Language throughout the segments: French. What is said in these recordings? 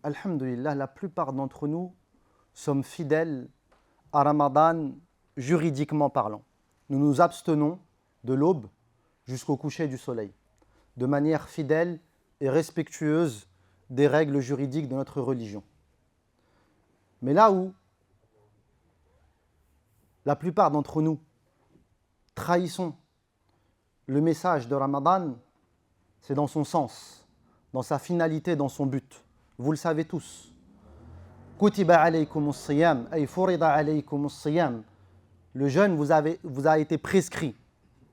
alhamdulillah, la plupart d'entre nous sommes fidèles à Ramadan juridiquement parlant. Nous nous abstenons de l'aube jusqu'au coucher du soleil, de manière fidèle et respectueuse des règles juridiques de notre religion. Mais là où la plupart d'entre nous trahissons le message de Ramadan, c'est dans son sens, dans sa finalité, dans son but. Vous le savez tous. Kutiba alaykumus siyam, ay furida alaykumus siyam. Le jeûne vous a été prescrit,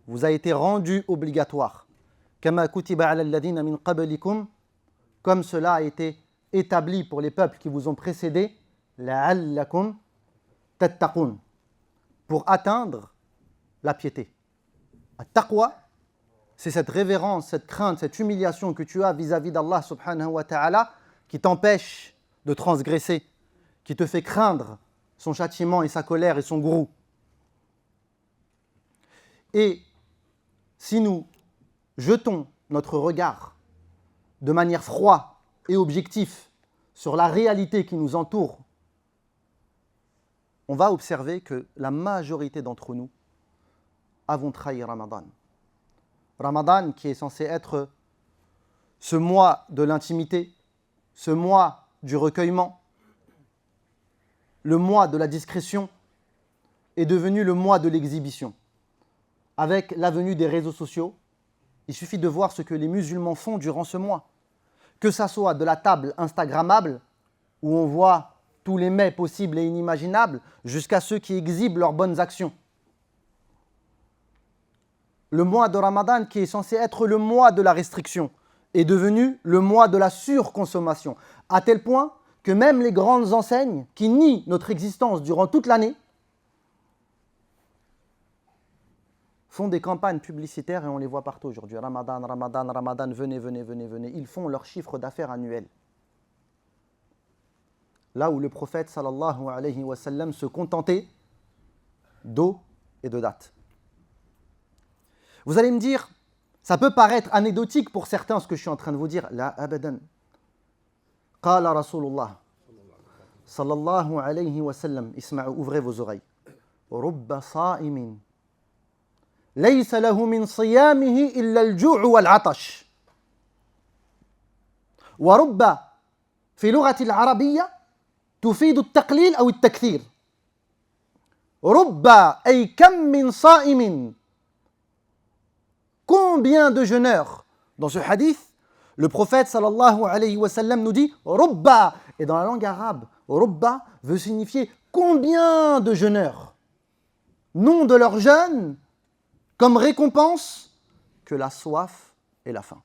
vous a été rendu obligatoire. Kama kutiba ala alladhina min qablikum, comme cela a été établi pour les peuples qui vous ont précédés, la'allakum tattaqun, pour atteindre la piété. At-taqwa, c'est cette révérence, cette crainte, cette humiliation que tu as vis-à-vis d'Allah subhanahu wa ta'ala qui t'empêche de transgresser, qui te fait craindre son châtiment et sa colère et son gourou. Et si nous jetons notre regard de manière froide et objective sur la réalité qui nous entoure, on va observer que la majorité d'entre nous avons trahi Ramadan. Ramadan qui est censé être ce mois de l'intimité, ce mois du recueillement, le mois de la discrétion, est devenu le mois de l'exhibition. Avec la venue des réseaux sociaux, il suffit de voir ce que les musulmans font durant ce mois. Que ça soit de la table instagrammable, où on voit tous les mets possibles et inimaginables, jusqu'à ceux qui exhibent leurs bonnes actions. Le mois de Ramadan, qui est censé être le mois de la restriction, est devenu le mois de la surconsommation, à tel point que même les grandes enseignes qui nient notre existence durant toute l'année font des campagnes publicitaires et on les voit partout aujourd'hui. Ramadan, Ramadan, Ramadan, venez, venez, venez, venez. Ils font leur chiffre d'affaires annuel. Là où le prophète sallallahu alayhi wa sallam se contentait d'eau et de dates. Vous allez me dire, ça peut paraître anecdotique pour certains ce que je suis en train de vous dire. La abadan. Qala Rasulullah sallallahu alayhi wa sallam, isma'u, ouvrez vos oreilles. Rubba sa'imin. ليس له من صيامه إلا الجوع والعطش ورب في لغة العربية تفيد التقليل أو التكثير رب أي كم من صائم. Combien de jeûneurs? Dans ce hadith, le prophète sallallahu alayhi wa sallam nous dit rubba, et dans la langue arabe, rubba veut signifier combien de jeûneurs, nom de leur jeûne comme récompense que la soif et la faim.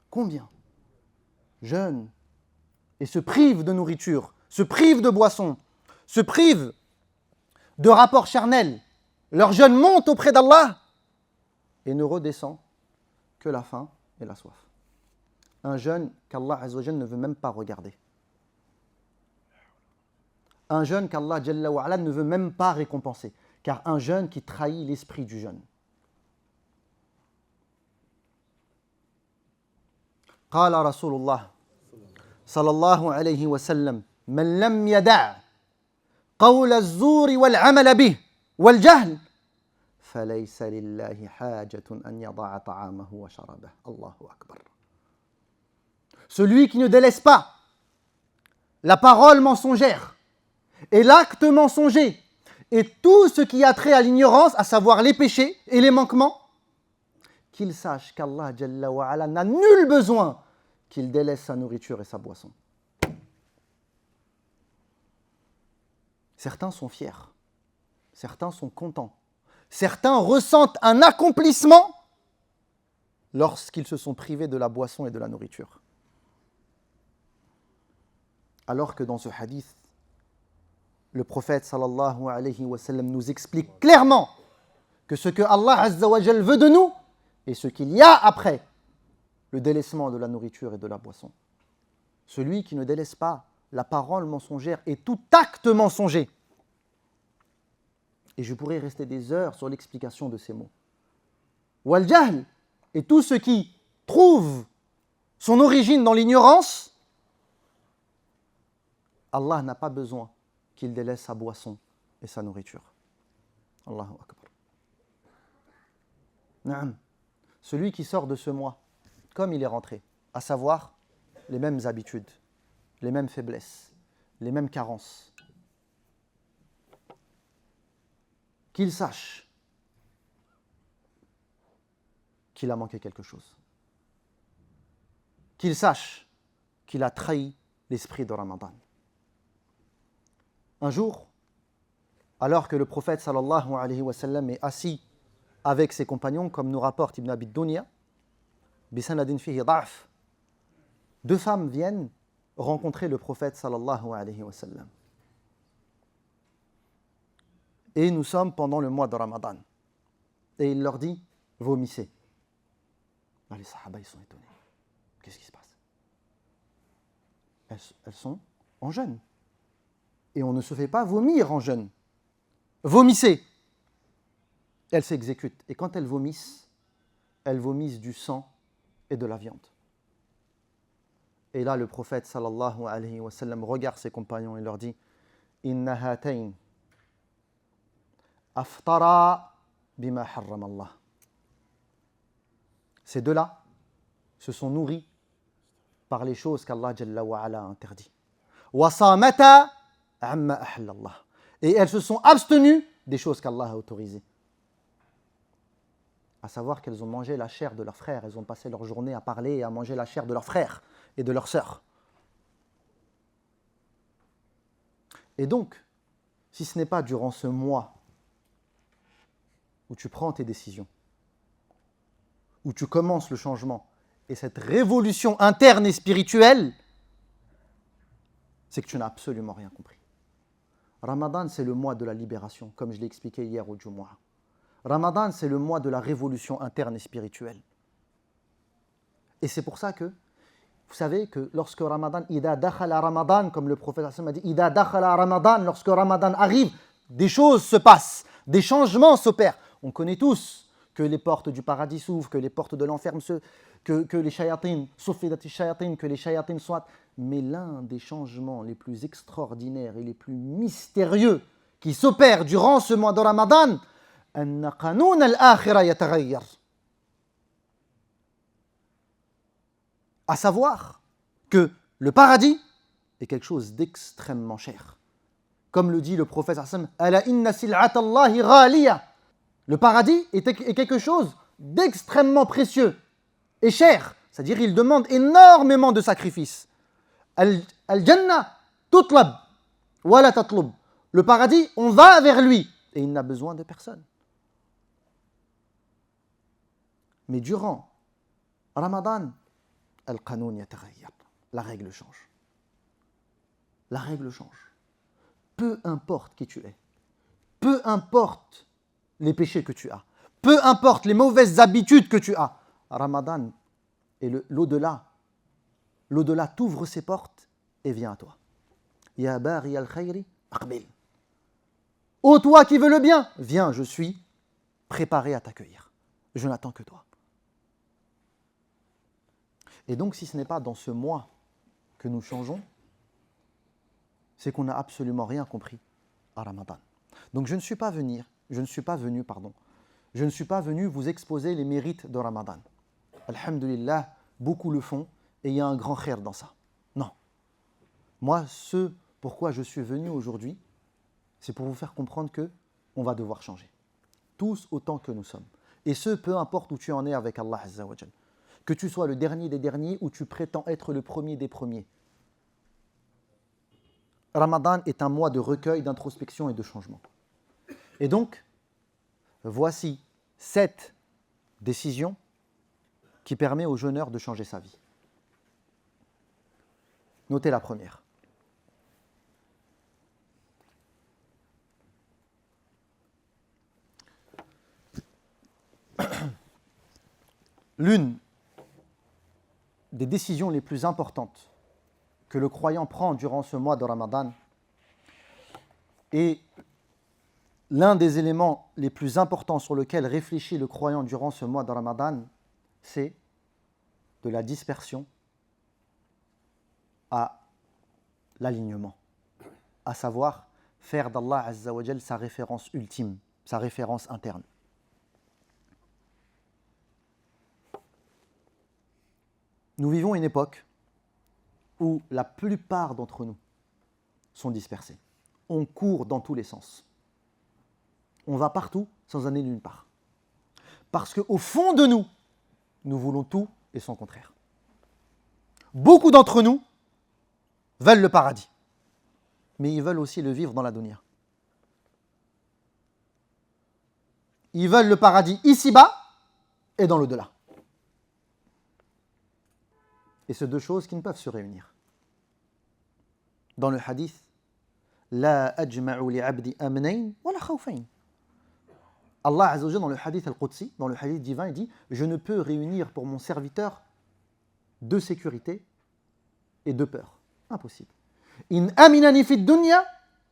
Combien jeûnent et se privent de nourriture, se privent de boissons, se privent de rapports charnels. Leur jeûne monte auprès d'Allah et ne redescend que la faim et la soif. Un jeûne qu'Allah Azza wa Jalla ne veut même pas regarder. Un jeûne qu'Allah Jalla wa Ala ne veut même pas récompenser. Car un jeûne qui trahit l'esprit du jeûne. قال رسول الله صلى الله عليه وسلم من لم يدع قول الزور والعمل به والجهل فليس لله حاجة أن يضع طعامه وشرابه. الله أكبر. Celui qui ne délaisse pas la parole mensongère et l'acte mensonger et tout ce qui a trait à l'ignorance, à savoir les péchés et les manquements, qu'il sache qu'Allah Jalla wa Ala n'a nul besoin qu'il délaisse sa nourriture et sa boisson. Certains sont fiers, certains sont contents, certains ressentent un accomplissement lorsqu'ils se sont privés de la boisson et de la nourriture. Alors que dans ce hadith, le prophète sallallahu alayhi wa sallam nous explique clairement que ce que Allah Azza wa Jal veut de nous et ce qu'il y a après le délaissement de la nourriture et de la boisson. Celui qui ne délaisse pas la parole mensongère et tout acte mensonger. Et je pourrais rester des heures sur l'explication de ces mots. Wal jahl, et tout ce qui trouve son origine dans l'ignorance, Allah n'a pas besoin qu'il délaisse sa boisson et sa nourriture. Allahu Akbar. Naam. Celui qui sort de ce mois, comme il est rentré, à savoir les mêmes habitudes, les mêmes faiblesses, les mêmes carences, qu'il sache qu'il a manqué quelque chose. Qu'il sache qu'il a trahi l'esprit de Ramadan. Un jour, alors que le prophète sallallahu alayhi wa sallam est assis avec ses compagnons, comme nous rapporte Ibn Abi Dunya, bisanadin fihi da'f, deux femmes viennent rencontrer le prophète sallallahu alayhi wa sallam. Et nous sommes pendant le mois de Ramadan. Et il leur dit, vomissez. Là, les sahaba, ils sont étonnés. Qu'est-ce qui se passe? Elles sont en jeûne. Et on ne se fait pas vomir en jeûne. Vomissez. Elles s'exécutent. Et quand elles vomissent du sang et de la viande. Et là, le prophète sallallahu alayhi wa sallam regarde ses compagnons et leur dit, Inna hatayn aftara bima harram Allah. Ces deux-là se sont nourris par les choses qu'Allah Jalla wa Ala a interdit. Wa samata amma ahalla Allah. Et elles se sont abstenues des choses qu'Allah a autorisées. À savoir qu'elles ont mangé la chair de leurs frères. Elles ont passé leur journée à parler et à manger la chair de leurs frères et de leurs sœurs. Et donc, si ce n'est pas durant ce mois où tu prends tes décisions, où tu commences le changement et cette révolution interne et spirituelle, c'est que tu n'as absolument rien compris. Ramadan, c'est le mois de la libération, comme je l'ai expliqué hier au Jumu'ah. Ramadan, c'est le mois de la révolution interne et spirituelle. Et c'est pour ça que, vous savez que lorsque Ramadan, Ida dakhala Ramadan, comme le prophète a dit, Ida dakhala Ramadan, lorsque Ramadan arrive, des choses se passent, des changements s'opèrent. On connaît tous que les portes du paradis s'ouvrent, que les portes de l'enfer que les shayatines, sufidati shayatin, que les shayatines soient. Mais l'un des changements les plus extraordinaires et les plus mystérieux qui s'opèrent durant ce mois de Ramadan, أن قانون الآخرة يتغير. À savoir que le paradis est quelque chose d'extrêmement cher. Comme le dit le prophète sallallahu alayhi wa sallam, Ala inna sil'ata Allahi ghaliya. Le paradis est quelque chose d'extrêmement précieux et cher. C'est-à-dire il demande énormément de sacrifices. Al-Jannah tutlab wa la tatlub. Le paradis, on va vers lui et il n'a besoin de personne. Mais durant Ramadan, al-qanoun yataghayyar. La règle change. La règle change. Peu importe qui tu es, peu importe les péchés que tu as, peu importe les mauvaises habitudes que tu as, Ramadan et l'au-delà t'ouvre ses portes et vient à toi. Ya baghi al-khayri aqbil. Ô toi qui veux le bien, viens, je suis préparé à t'accueillir. Je n'attends que toi. Et donc, si ce n'est pas dans ce mois que nous changeons, c'est qu'on n'a absolument rien compris à Ramadan. Donc, je ne suis pas venu vous exposer les mérites de Ramadan. Alhamdulillah, beaucoup le font et il y a un grand khair dans ça. Non. Moi, ce pourquoi je suis venu aujourd'hui, c'est pour vous faire comprendre qu'on va devoir changer. Tous autant que nous sommes. Et ce, peu importe où tu en es avec Allah Azza wa Jal. Que tu sois le dernier des derniers ou tu prétends être le premier des premiers. Ramadan est un mois de recueil, d'introspection et de changement. Et donc, voici 7 décisions qui permettent au jeûneur de changer sa vie. Notez la première. L'une des décisions les plus importantes que le croyant prend durant ce mois de Ramadan et l'un des éléments les plus importants sur lesquels réfléchit le croyant durant ce mois de Ramadan, c'est de la dispersion à l'alignement, à savoir faire d'Allah Azza wa Jal sa référence ultime, sa référence interne. Nous vivons une époque où la plupart d'entre nous sont dispersés. On court dans tous les sens. On va partout sans aller nulle part. Parce qu'au fond de nous, nous voulons tout et son contraire. Beaucoup d'entre nous veulent le paradis, mais ils veulent aussi le vivre dans la dunya. Ils veulent le paradis ici-bas et dans l'au-delà. Et c'est deux choses qui ne peuvent se réunir. Dans le hadith, La ajma'u li'abdi amnayn wa la khawfayn. Allah Azza wa Jalla, dans le hadith al-Qudsi, dans le hadith divin, il dit « Je ne peux réunir pour mon serviteur deux sécurités et deux peurs. » Impossible. « In aminani fi dunya,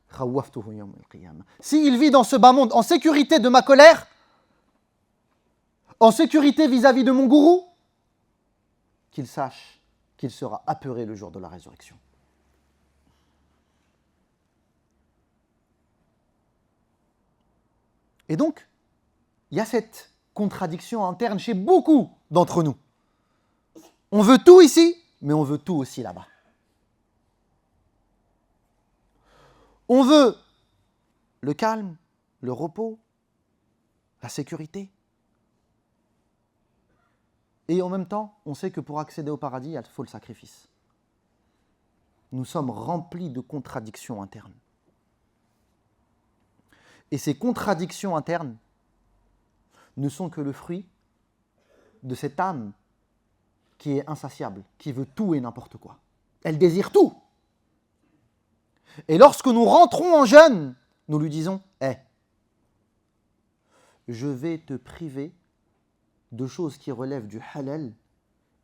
khawwaftuhu yawm al-qiyamah. » S'il vit dans ce bas monde en sécurité de ma colère, en sécurité vis-à-vis de mon gourou, qu'il sache qu'il sera apeuré le jour de la résurrection. Et donc, il y a cette contradiction interne chez beaucoup d'entre nous. On veut tout ici, mais on veut tout aussi là-bas. On veut le calme, le repos, la sécurité. Et en même temps, on sait que pour accéder au paradis, il faut le sacrifice. Nous sommes remplis de contradictions internes. Et ces contradictions internes ne sont que le fruit de cette âme qui est insatiable, qui veut tout et n'importe quoi. Elle désire tout. Et lorsque nous rentrons en jeûne, nous lui disons « je vais te priver de choses qui relèvent du halal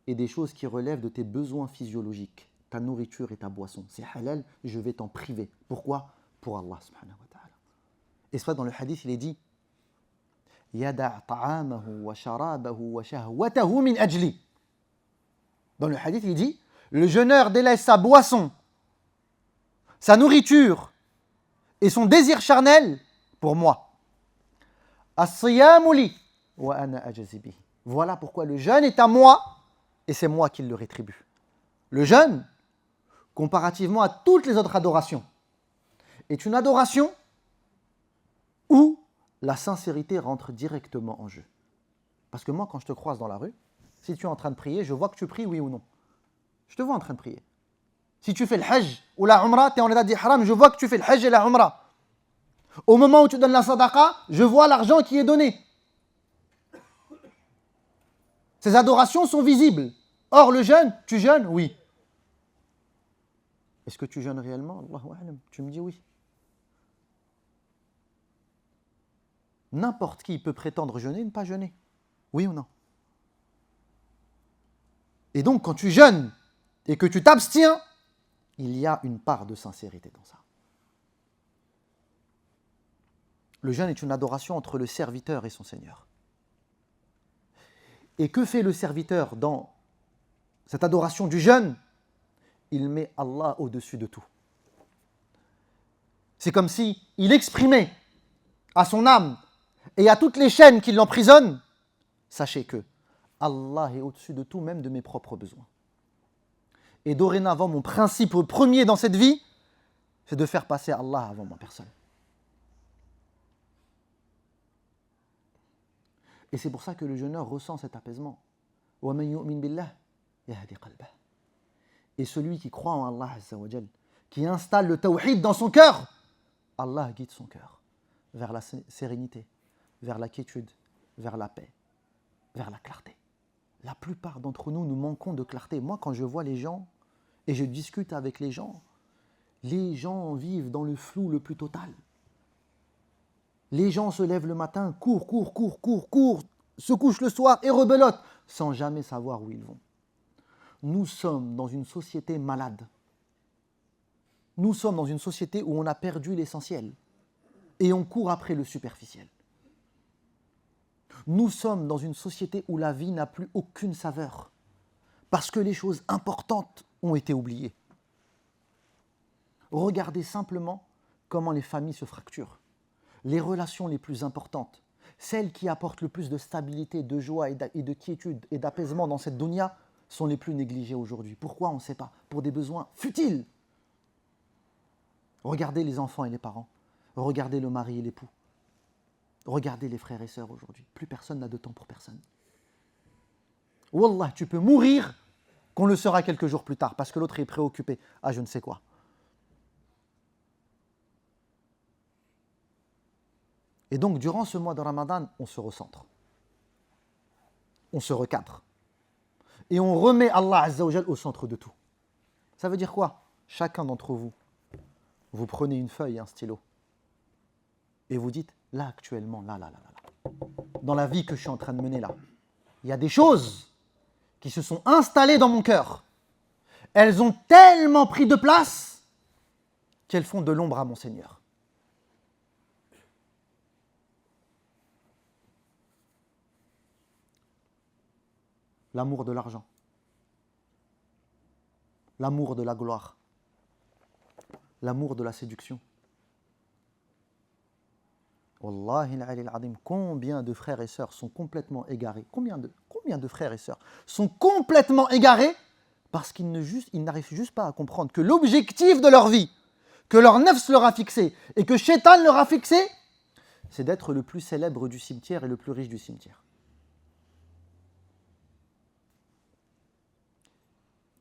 et des choses qui relèvent de tes besoins physiologiques, ta nourriture et ta boisson. C'est halal, je vais t'en priver. Pourquoi ? Pour Allah subhanahu wa ta'ala. Et c'est dans le hadith, il est dit « Yada' ta'amahu wa sharabahu wa shahwatahu min ajli » Dans le hadith, il dit « Le jeûneur délaisse sa boisson, sa nourriture et son désir charnel pour moi. As-siyamu li wa ana ajzi bihi. Voilà pourquoi le jeûne est à moi et c'est moi qui le rétribue. Le jeûne, comparativement à toutes les autres adorations, est une adoration où la sincérité rentre directement en jeu. Parce que moi, quand je te croise dans la rue, si tu es en train de prier, je vois que tu pries, oui ou non. Je te vois en train de prier. Si tu fais le hajj ou la umrah, tu es en état d'ihram, je vois que tu fais le hajj et la umrah. Au moment où tu donnes la sadaqa, je vois l'argent qui est donné. Ces adorations sont visibles. Or, le jeûne, tu jeûnes? Oui. Est-ce que tu jeûnes réellement? Allahu a'lam. Tu me dis oui. N'importe qui peut prétendre jeûner et ne pas jeûner. Oui ou non? Et donc, quand tu jeûnes et que tu t'abstiens, il y a une part de sincérité dans ça. Le jeûne est une adoration entre le serviteur et son Seigneur. Et que fait le serviteur dans cette adoration du jeûne? Il met Allah au-dessus de tout. C'est comme si il exprimait à son âme et à toutes les chaînes qui l'emprisonnent, sachez que Allah est au-dessus de tout, même de mes propres besoins. Et dorénavant, mon principe premier dans cette vie, c'est de faire passer Allah avant ma personne. Et c'est pour ça que le jeûneur ressent cet apaisement. Et celui qui croit en Allah Azza wa Jal, qui installe le tawhid dans son cœur, Allah guide son cœur vers la sérénité, vers la quiétude, vers la paix, vers la clarté. La plupart d'entre nous, nous manquons de clarté. Moi, quand je vois les gens et je discute avec les gens vivent dans le flou le plus total. Les gens se lèvent le matin, courent, se couchent le soir et rebelottent, sans jamais savoir où ils vont. Nous sommes dans une société malade. Nous sommes dans une société où on a perdu l'essentiel et on court après le superficiel. Nous sommes dans une société où la vie n'a plus aucune saveur parce que les choses importantes ont été oubliées. Regardez simplement comment les familles se fracturent. Les relations les plus importantes, celles qui apportent le plus de stabilité, de joie et de quiétude et d'apaisement dans cette dunya, sont les plus négligées aujourd'hui. Pourquoi? On ne sait pas. Pour des besoins futiles. Regardez les enfants et les parents. Regardez le mari et l'époux. Regardez les frères et sœurs aujourd'hui. Plus personne n'a de temps pour personne. Wallah, tu peux mourir qu'on le sera quelques jours plus tard parce que l'autre est préoccupé. Ah, je ne sais quoi. Et donc, durant ce mois de Ramadan, on se recentre. On se recadre. Et on remet Allah Azza wa Jal au centre de tout. Ça veut dire quoi? Chacun d'entre vous, vous prenez une feuille et un stylo. Et vous dites, là actuellement, là, dans la vie que je suis en train de mener là, il y a des choses qui se sont installées dans mon cœur. Elles ont tellement pris de place qu'elles font de l'ombre à mon Seigneur. L'amour de l'argent, l'amour de la gloire, l'amour de la séduction. Wallahi al-azim, combien de frères et sœurs sont complètement égarés? Combien de frères et sœurs sont complètement égarés parce qu'ils n'arrivent juste pas à comprendre que l'objectif de leur vie, que leur nefs leur a fixé et que Shaitan leur a fixé, c'est d'être le plus célèbre du cimetière et le plus riche du cimetière.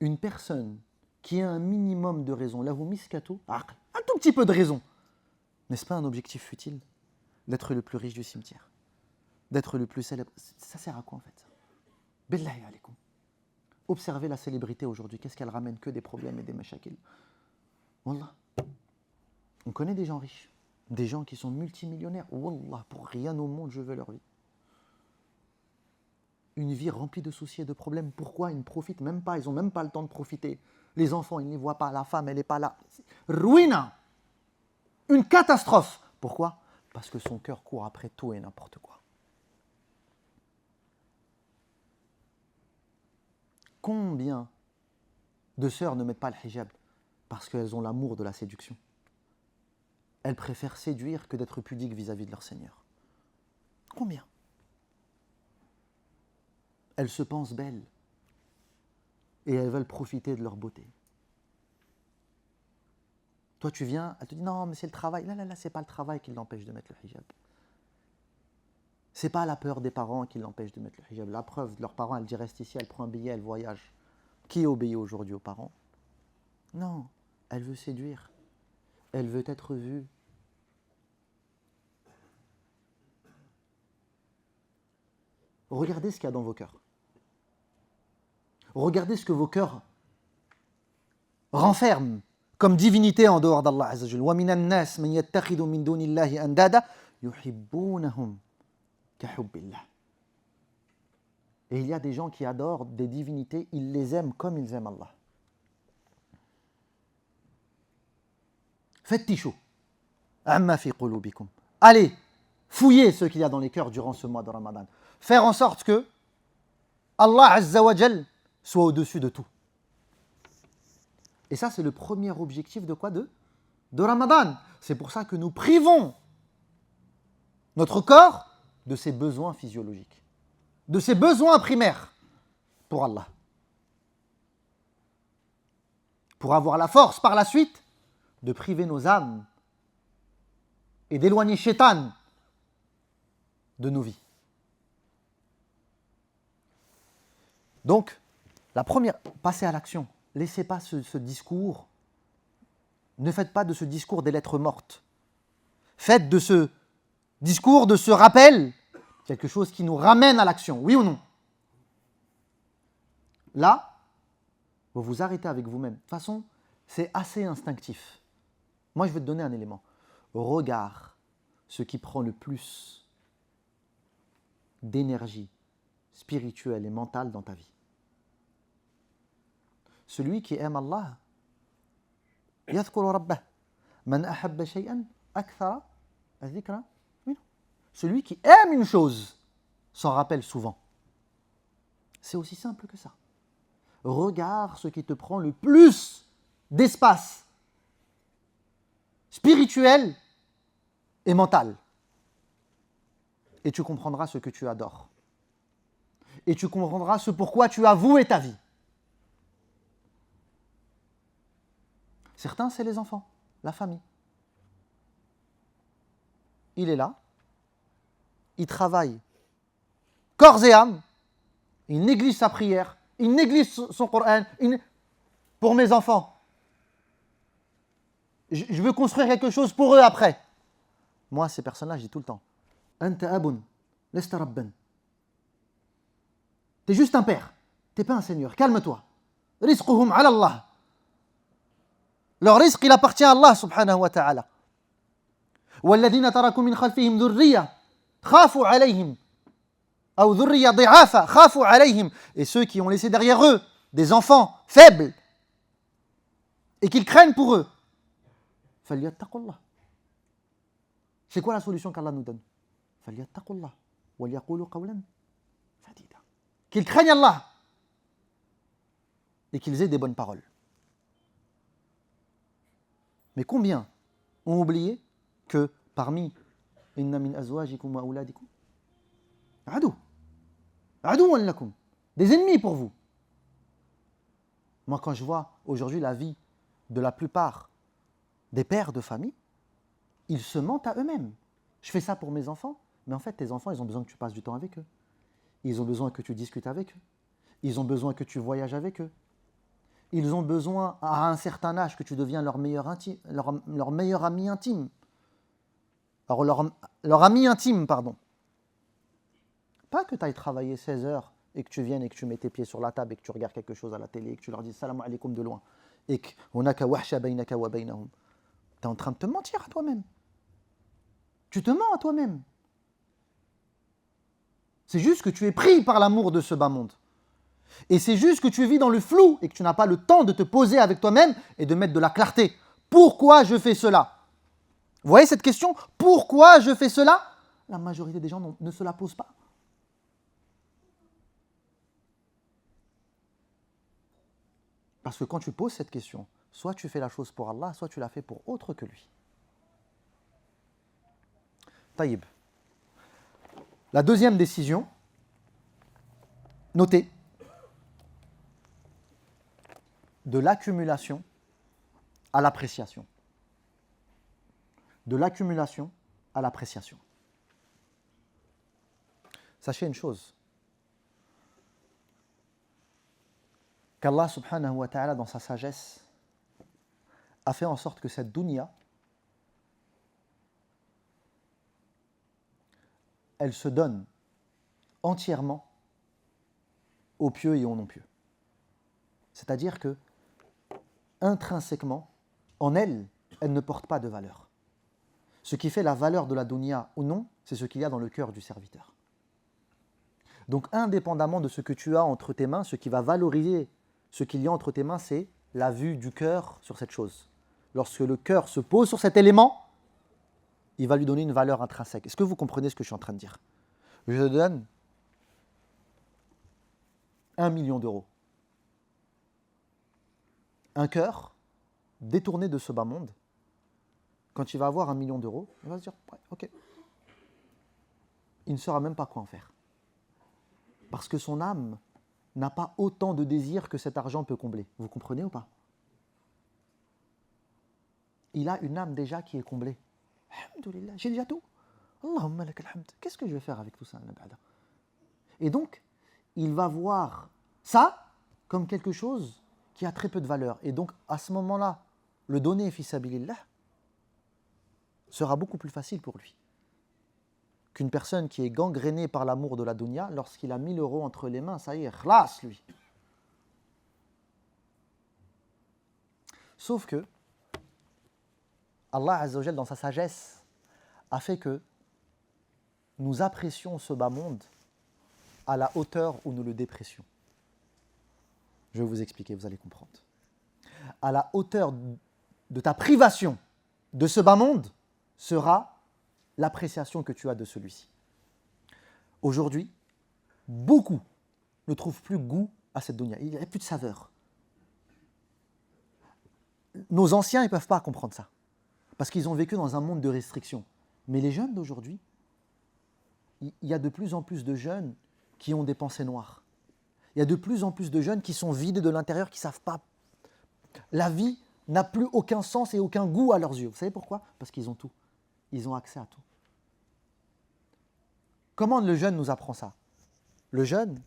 Une personne qui a un minimum de raison, lahu miskatu, un tout petit peu de raison, n'est-ce pas un objectif futile? D'être le plus riche du cimetière, d'être le plus célèbre. Ça sert à quoi en fait? Billahi alaykoum. Observez la célébrité aujourd'hui, qu'est-ce qu'elle ramène? Que des problèmes et des mashakil. Wallah. On connaît des gens riches, des gens qui sont multimillionnaires. Wallah, pour rien au monde je veux leur vie. Une vie remplie de soucis et de problèmes. Pourquoi? Ils ne profitent même pas, ils n'ont même pas le temps de profiter. Les enfants, ils ne les voient pas, la femme, elle n'est pas là. Ruina. Une catastrophe. Pourquoi? Parce que son cœur court après tout et n'importe quoi. Combien de sœurs ne mettent pas le hijab parce qu'elles ont l'amour de la séduction? Elles préfèrent séduire que d'être pudiques vis-à-vis de leur Seigneur. Combien? Elles se pensent belles et elles veulent profiter de leur beauté. Toi, tu viens, elle te dit non, mais c'est le travail. Là, c'est pas le travail qui l'empêche de mettre le hijab. C'est pas la peur des parents qui l'empêche de mettre le hijab. La preuve, leurs parents, elle dit reste ici, elle prend un billet, elle voyage. Qui obéit aujourd'hui aux parents? Non, elle veut séduire. Elle veut être vue. Regardez ce qu'il y a dans vos cœurs. Regardez ce que vos cœurs renferment comme divinité en dehors d'Allah Azza wa Jalla. Wa minan nas man yattakhidhu min dunillahi andada yuhibbunahum ka hubbillah. Et il y a des gens qui adorent des divinités, ils les aiment comme ils aiment Allah. Fattishu amma fi qulubikum. Allez, fouillez ce qu'il y a dans les cœurs durant ce mois de Ramadan. Faire en sorte que Allah Azza wa Jalla soit au-dessus de tout. Et ça, c'est le premier objectif de quoi? De Ramadan. C'est pour ça que nous privons notre corps de ses besoins physiologiques, de ses besoins primaires pour Allah. Pour avoir la force par la suite de priver nos âmes et d'éloigner Shaitan de nos vies. Donc, la première, passez à l'action. Laissez pas ce discours, ne faites pas de ce discours des lettres mortes. Faites de ce discours, de ce rappel, quelque chose qui nous ramène à l'action, oui ou non? Là, vous vous arrêtez avec vous-même. De toute façon, c'est assez instinctif. Moi, je vais te donner un élément. Regarde ce qui prend le plus d'énergie spirituelle et mentale dans ta vie. Celui qui aime Allah, yadhkuru rabbah. Man ahabba shay'an akthara adh-dhikra. Celui qui aime une chose s'en rappelle souvent. C'est aussi simple que ça. Regarde ce qui te prend le plus d'espace spirituelle et mentale. Et tu comprendras ce que tu adores. Et tu comprendras ce pourquoi tu as voué ta vie. Certains, c'est les enfants, la famille. Il est là, il travaille corps et âme, il néglige sa prière, il néglige son Coran. Pour mes enfants, je veux construire quelque chose pour eux après. Moi, ces personnes-là, je dis tout le temps, Anta abun, lesta rabban. T'es juste un père, t'es pas un seigneur, calme-toi. Rizquhum ala Allah. Leur risque, il appartient à Allah subhanahu wa ta'ala. والذين تركوا من خلفهم ذرية خافوا عليهم أو ذرية ضعافا خافوا عليهم. Et ceux qui ont laissé derrière eux des enfants faibles et qu'ils craignent pour eux. فليتقوا الله. C'est quoi la solution qu'Allah nous donne? فليتقوا الله وليقولوا قولا سديدا. Qu'ils craignent Allah et qu'ils aient des bonnes paroles. Mais combien ont oublié que parmi inna min azwajikum wa auladikum adouwan lakum, des ennemis pour vous. Moi, quand je vois aujourd'hui la vie de la plupart des pères de famille, ils se mentent à eux-mêmes. Je fais ça pour mes enfants, mais en fait, tes enfants, ils ont besoin que tu passes du temps avec eux. Ils ont besoin que tu discutes avec eux. Ils ont besoin que tu voyages avec eux. Ils ont besoin, à un certain âge, que tu deviens leur meilleur ami intime. Alors, leur ami intime, pardon. Pas que tu ailles travailler 16 heures et que tu viennes et que tu mets tes pieds sur la table et que tu regardes quelque chose à la télé et que tu leur dis salam alaikum de loin et que hunaka wahsha baynaka wa baynahum. Tu es en train de te mentir à toi-même. Tu te mens à toi-même. C'est juste que tu es pris par l'amour de ce bas monde. Et c'est juste que tu vis dans le flou et que tu n'as pas le temps de te poser avec toi-même et de mettre de la clarté. Pourquoi je fais cela? Vous voyez cette question? Pourquoi je fais cela? La majorité des gens ne se la posent pas. Parce que quand tu poses cette question, soit tu fais la chose pour Allah, soit tu la fais pour autre que lui. Taïb. La deuxième décision, notez, de l'accumulation à l'appréciation. De l'accumulation à l'appréciation. Sachez une chose, qu'Allah subhanahu wa ta'ala, dans sa sagesse, a fait en sorte que cette dunya, elle se donne entièrement aux pieux et aux non-pieux. C'est-à-dire que, intrinsèquement, en elle, elle ne porte pas de valeur. Ce qui fait la valeur de la dunya ou non, c'est ce qu'il y a dans le cœur du serviteur. Donc, indépendamment de ce que tu as entre tes mains, ce qui va valoriser ce qu'il y a entre tes mains, c'est la vue du cœur sur cette chose. Lorsque le cœur se pose sur cet élément, il va lui donner une valeur intrinsèque. Est-ce que vous comprenez ce que je suis en train de dire? Je te donne 1 million d'euros. Un cœur détourné de ce bas monde, quand il va avoir 1 million d'euros, il va se dire, ouais, ok. Il ne saura même pas quoi en faire. Parce que son âme n'a pas autant de désir que cet argent peut combler. Vous comprenez ou pas? Il a une âme déjà qui est comblée. Alhamdulillah, j'ai déjà tout. Allahumma lak alhamd. Qu'est-ce que je vais faire avec tout ça? Et donc, il va voir ça comme quelque chose qui a très peu de valeur. Et donc, à ce moment-là, le donner fi sabilillah sera beaucoup plus facile pour lui qu'une personne qui est gangrénée par l'amour de la dunya, lorsqu'il a 1 000 euros entre les mains, ça y est, khlas lui. Sauf que Allah Azza wa Jal, dans sa sagesse, a fait que nous apprécions ce bas monde à la hauteur où nous le dépressions. Je vais vous expliquer, vous allez comprendre. À la hauteur de ta privation de ce bas monde sera l'appréciation que tu as de celui-ci. Aujourd'hui, beaucoup ne trouvent plus goût à cette dunya. Il n'y a plus de saveur. Nos anciens, ils ne peuvent pas comprendre ça. Parce qu'ils ont vécu dans un monde de restrictions. Mais les jeunes d'aujourd'hui, il y a de plus en plus de jeunes qui ont des pensées noires. Il y a de plus en plus de jeunes qui sont vidés de l'intérieur, qui ne savent pas. La vie n'a plus aucun sens et aucun goût à leurs yeux. Vous savez pourquoi? Parce qu'ils ont tout. Ils ont accès à tout. Comment le jeune nous apprend ça? Le jeune,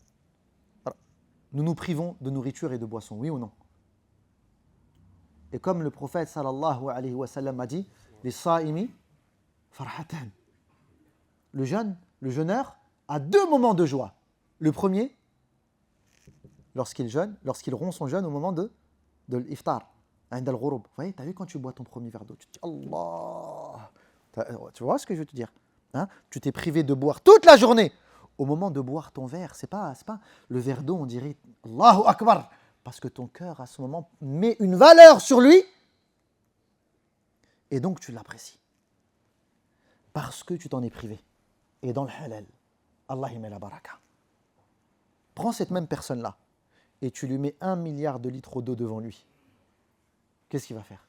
nous nous privons de nourriture et de boisson, oui ou non? Et comme le prophète sallallahu alayhi wa sallam a dit, les sa'imi farhatan. Le jeûneur a deux moments de joie. Le premier, lorsqu'il jeûne, lorsqu'il rompt son jeûne au moment de l'iftar, عند الغروب. Vous voyez, tu as vu quand tu bois ton premier verre d'eau, tu te dis Allah. Tu vois ce que je veux te dire, hein? Tu t'es privé de boire toute la journée. Au moment de boire ton verre, c'est pas le verre d'eau, on dirait Allahu Akbar. Parce que ton cœur, à ce moment, met une valeur sur lui. Et donc, tu l'apprécies. Parce que tu t'en es privé. Et dans le halal, Allah y met la baraka. Prends cette même personne-là et tu lui mets 1 milliard de litres d'eau devant lui. Qu'est-ce qu'il va faire?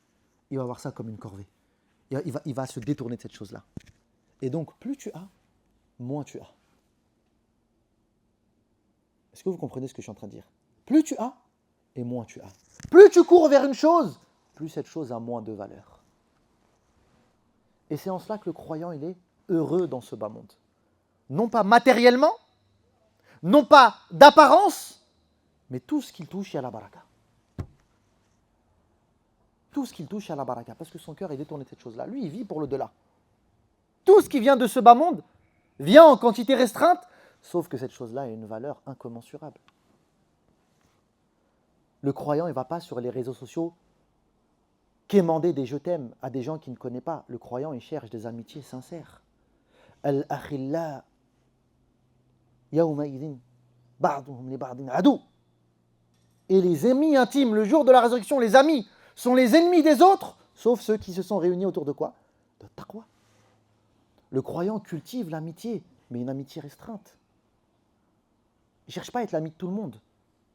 Il va voir ça comme une corvée. Il va se détourner de cette chose-là. Et donc, plus tu as, moins tu as. Est-ce que vous comprenez ce que je suis en train de dire? Plus tu as, et moins tu as. Plus tu cours vers une chose, plus cette chose a moins de valeur. Et c'est en cela que le croyant, il est heureux dans ce bas monde. Non pas matériellement, non pas d'apparence, mais tout ce qu'il touche, il y a la baraka. Tout ce qu'il touche, il y a la baraka, parce que son cœur est détourné de cette chose-là. Lui, il vit pour l'au-delà. Tout ce qui vient de ce bas monde vient en quantité restreinte, sauf que cette chose-là a une valeur incommensurable. Le croyant, il ne va pas sur les réseaux sociaux quémander des je t'aime à des gens qu'il ne connaît pas. Le croyant, il cherche des amitiés sincères. Al-akhilla yawma'idhin ba'duhum li ba'din adu. Et les amis intimes, le jour de la résurrection, les amis sont les ennemis des autres, sauf ceux qui se sont réunis autour de quoi? De taqwa. Le croyant cultive l'amitié, mais une amitié restreinte. Il ne cherche pas à être l'ami de tout le monde,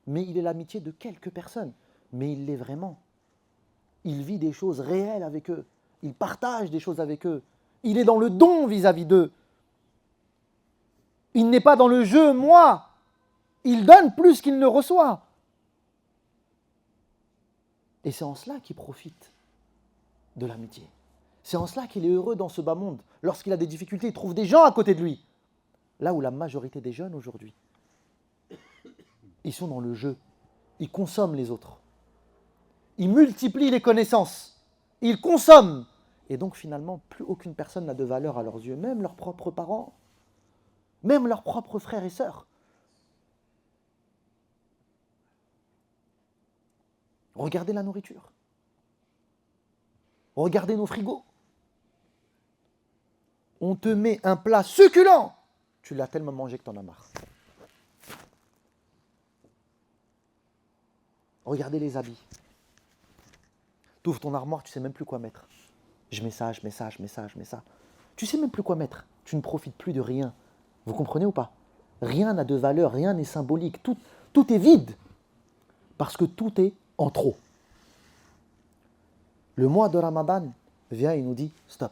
mais il est l'amitié de quelques personnes. Mais il l'est vraiment. Il vit des choses réelles avec eux. Il partage des choses avec eux. Il est dans le don vis-à-vis d'eux. Il n'est pas dans le jeu, moi. Il donne plus qu'il ne reçoit. Et c'est en cela qu'il profite de l'amitié. C'est en cela qu'il est heureux dans ce bas monde. Lorsqu'il a des difficultés, il trouve des gens à côté de lui. Là où la majorité des jeunes aujourd'hui, ils sont dans le jeu. Ils consomment les autres. Ils multiplient les connaissances. Ils consomment. Et donc finalement, plus aucune personne n'a de valeur à leurs yeux. Même leurs propres parents. Même leurs propres frères et sœurs. Regardez la nourriture. Regardez nos frigos. On te met un plat succulent. Tu l'as tellement mangé que tu en as marre. Regardez les habits. Tu ouvres ton armoire, tu ne sais même plus quoi mettre. Je mets ça, je mets ça, je mets ça, je mets ça. Tu ne sais même plus quoi mettre. Tu ne profites plus de rien. Vous comprenez ou pas? Rien n'a de valeur, rien n'est symbolique. Tout est vide. Parce que tout est en trop. Le mois de Ramadan vient et nous dit stop.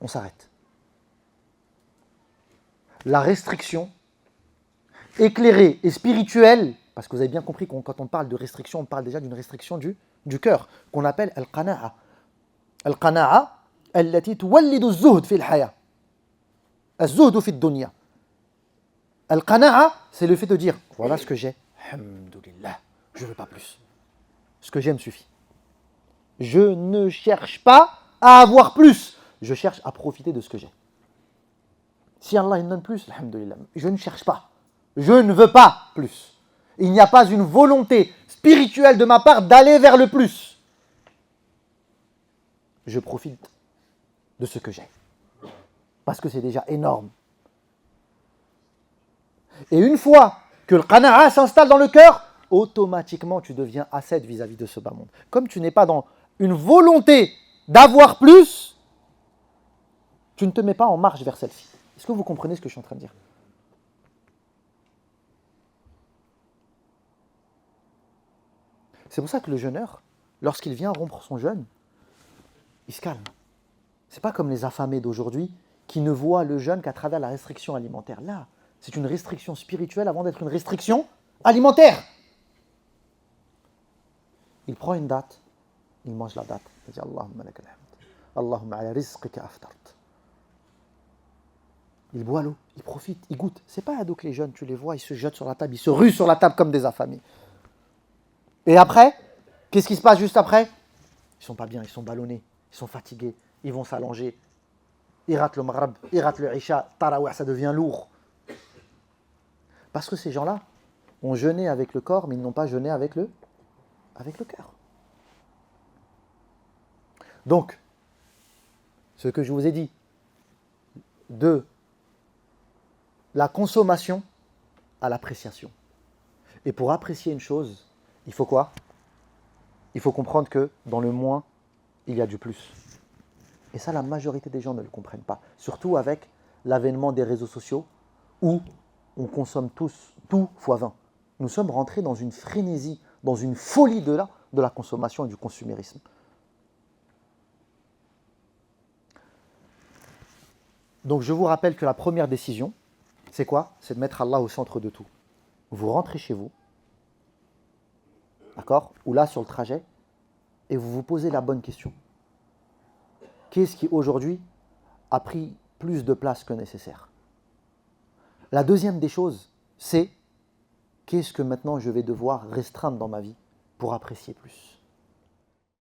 On s'arrête. La restriction éclairée et spirituelle, parce que vous avez bien compris que quand on parle de restriction, on parle déjà d'une restriction du cœur, qu'on appelle al-qana'a. Al-qana'a, allati tuwallidu az-zuhd fi al-haya. Az-zuhd fi ad-dunya. Al-qana'a, c'est le fait de dire voilà ce que j'ai. Alhamdulillah, je ne veux pas plus. Ce que j'ai me suffit. Je ne cherche pas à avoir plus. Je cherche à profiter de ce que j'ai. Si Allah il donne plus, alhamdulillah, je ne cherche pas. Je ne veux pas plus. Il n'y a pas une volonté spirituelle de ma part d'aller vers le plus. Je profite de ce que j'ai. Parce que c'est déjà énorme. Et une fois que le qana'a s'installe dans le cœur, automatiquement tu deviens ascète vis-à-vis de ce bas monde. Comme tu n'es pas dans une volonté d'avoir plus, tu ne te mets pas en marche vers celle-ci. Est-ce que vous comprenez ce que je suis en train de dire? C'est pour ça que le jeûneur, lorsqu'il vient rompre son jeûne, il se calme. C'est pas comme les affamés d'aujourd'hui qui ne voient le jeûne qu'à travers la restriction alimentaire. Là, c'est une restriction spirituelle avant d'être une restriction alimentaire. Il prend une date, il mange la date. Il dit Allahumma lakal hamd. Allahumma ala rizqika aftart. Il boit l'eau, il profite, il goûte. C'est pas ado que les jeunes, tu les vois, ils se jettent sur la table, ils se ruent sur la table comme des affamés. Et après, qu'est-ce qui se passe juste après? Ils sont pas bien, ils sont ballonnés, ils sont fatigués, ils vont s'allonger. Ils ratent le maghrib, ils ratent le isha, tarawih, ça devient lourd. Parce que ces gens-là ont jeûné avec le corps, mais ils n'ont pas jeûné avec le cœur. Donc, ce que je vous ai dit, de la consommation à l'appréciation. Et pour apprécier une chose, il faut quoi? Il faut comprendre que dans le moins, il y a du plus. Et ça, la majorité des gens ne le comprennent pas. Surtout avec l'avènement des réseaux sociaux où on consomme tous, tout fois 20. Nous sommes rentrés dans une frénésie, dans une folie de la consommation et du consumérisme. Donc je vous rappelle que la première décision, c'est quoi? C'est de mettre Allah au centre de tout. Vous rentrez chez vous, d'accord? Ou là sur le trajet, et vous vous posez la bonne question. Qu'est-ce qui aujourd'hui a pris plus de place que nécessaire? La deuxième des choses, c'est qu'est-ce que maintenant je vais devoir restreindre dans ma vie pour apprécier plus?